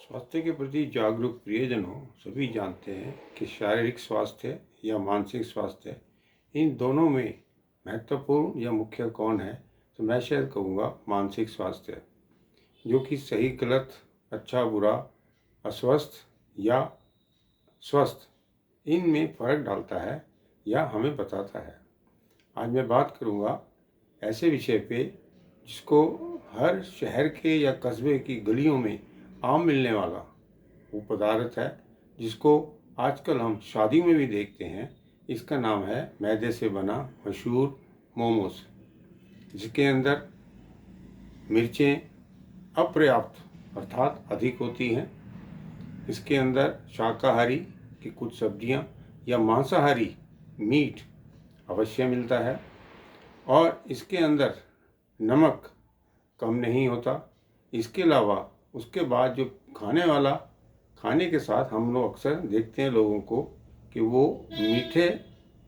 स्वास्थ्य के प्रति जागरूक प्रियजनों सभी जानते हैं कि शारीरिक स्वास्थ्य या मानसिक स्वास्थ्य, इन दोनों में महत्वपूर्ण या मुख्य कौन है। तो मैं शायद कहूँगा मानसिक स्वास्थ्य, जो कि सही गलत, अच्छा बुरा, अस्वस्थ या स्वस्थ, इनमें फ़र्क डालता है या हमें बताता है। आज मैं बात करूँगा ऐसे विषय पे जिसको हर शहर के या कस्बे की गलियों में आम मिलने वाला वो पदार्थ है, जिसको आजकल हम शादी में भी देखते हैं। इसका नाम है मैदे से बना मशहूर मोमोस, जिसके अंदर मिर्चें अपर्याप्त अर्थात अधिक होती हैं। इसके अंदर शाकाहारी की कुछ सब्जियां या मांसाहारी मीट अवश्य मिलता है, और इसके अंदर नमक कम नहीं होता। इसके अलावा उसके बाद जो खाने के साथ हम लोग अक्सर देखते हैं लोगों को कि वो मीठे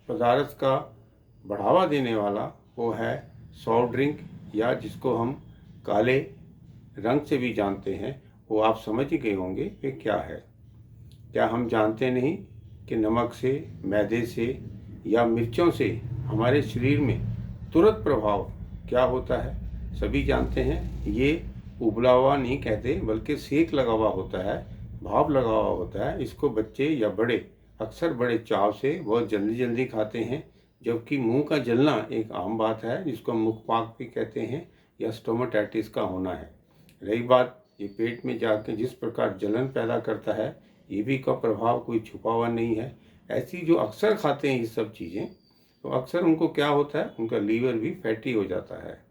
पदार्थ का बढ़ावा देने वाला वो है सॉफ्ट ड्रिंक, या जिसको हम काले रंग से भी जानते हैं। वो आप समझ ही गए होंगे कि क्या है। क्या हम जानते नहीं कि नमक से, मैदे से या मिर्चों से हमारे शरीर में तुरंत प्रभाव क्या होता है। सभी जानते हैं। ये उबला हुआ नहीं कहते, बल्कि सेक लगा हुआ होता है, भाप लगा हुआ होता है। इसको बच्चे या बड़े अक्सर बड़े चाव से बहुत जल्दी जल्दी खाते हैं, जबकि मुंह का जलना एक आम बात है, जिसको मुखपाक भी कहते हैं, या स्टोमाटाइटिस का होना है। रही बात ये पेट में जाकर जिस प्रकार जलन पैदा करता है, ये भी का प्रभाव कोई छुपा हुआ नहीं है। ऐसी जो अक्सर खाते हैं ये सब चीज़ें, तो अक्सर उनको क्या होता है, उनका लीवर भी फैटी हो जाता है।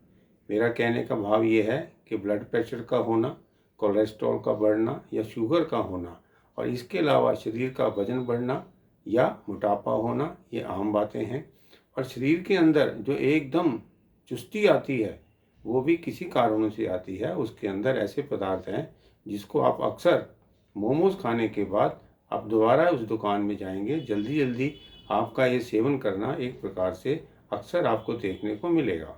मेरा कहने का भाव ये है कि ब्लड प्रेशर का होना, कोलेस्ट्रॉल का बढ़ना या शुगर का होना, और इसके अलावा शरीर का वजन बढ़ना या मोटापा होना, ये आम बातें हैं। और शरीर के अंदर जो एकदम चुस्ती आती है, वो भी किसी कारणों से आती है। उसके अंदर ऐसे पदार्थ हैं जिसको आप अक्सर मोमोज खाने के बाद आप दोबारा उस दुकान में जाएंगे, जल्दी जल्दी आपका ये सेवन करना एक प्रकार से अक्सर आपको देखने को मिलेगा।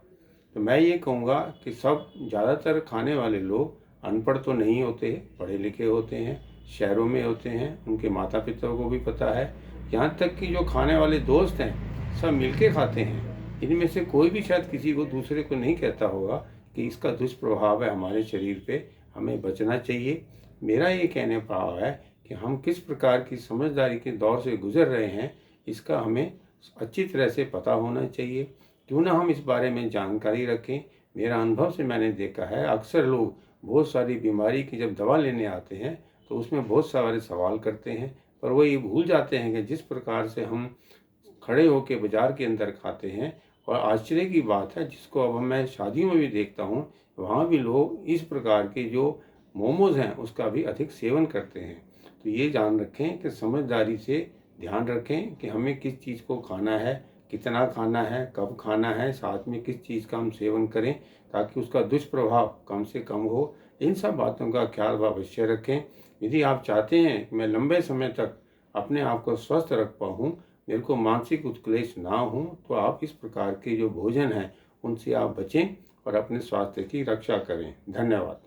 तो मैं ये कहूँगा कि सब ज़्यादातर खाने वाले लोग अनपढ़ तो नहीं होते, पढ़े लिखे होते हैं, शहरों में होते हैं, उनके माता पिता को भी पता है। यहाँ तक कि जो खाने वाले दोस्त हैं सब मिलके खाते हैं। इनमें से कोई भी शायद किसी को दूसरे को नहीं कहता होगा कि इसका दुष्प्रभाव है हमारे शरीर पे, हमें बचना चाहिए। मेरा ये कहने का भाव है कि हम किस प्रकार की समझदारी के दौर से गुजर रहे हैं, इसका हमें अच्छी तरह से पता होना चाहिए। क्यों ना हम इस बारे में जानकारी रखें। मेरा अनुभव से मैंने देखा है, अक्सर लोग बहुत सारी बीमारी की जब दवा लेने आते हैं तो उसमें बहुत सारे सवाल करते हैं, पर वो ये भूल जाते हैं कि जिस प्रकार से हम खड़े होकर बाज़ार के अंदर खाते हैं, और आश्चर्य की बात है जिसको अब मैं शादियों में भी देखता हूँ, वहाँ भी लोग इस प्रकार के जो मोमोज हैं उसका भी अधिक सेवन करते हैं। तो ये जान रखें कि समझदारी से ध्यान रखें कि हमें किस चीज़ को खाना है, कितना खाना है, कब खाना है, साथ में किस चीज़ का हम सेवन करें ताकि उसका दुष्प्रभाव कम से कम हो। इन सब बातों का ख्याल अवश्य रखें। यदि आप चाहते हैं कि मैं लंबे समय तक अपने आप को स्वस्थ रख पाऊँ, मेरे को मानसिक उत्क्लेश ना हो, तो आप इस प्रकार के जो भोजन हैं उनसे आप बचें और अपने स्वास्थ्य की रक्षा करें। धन्यवाद।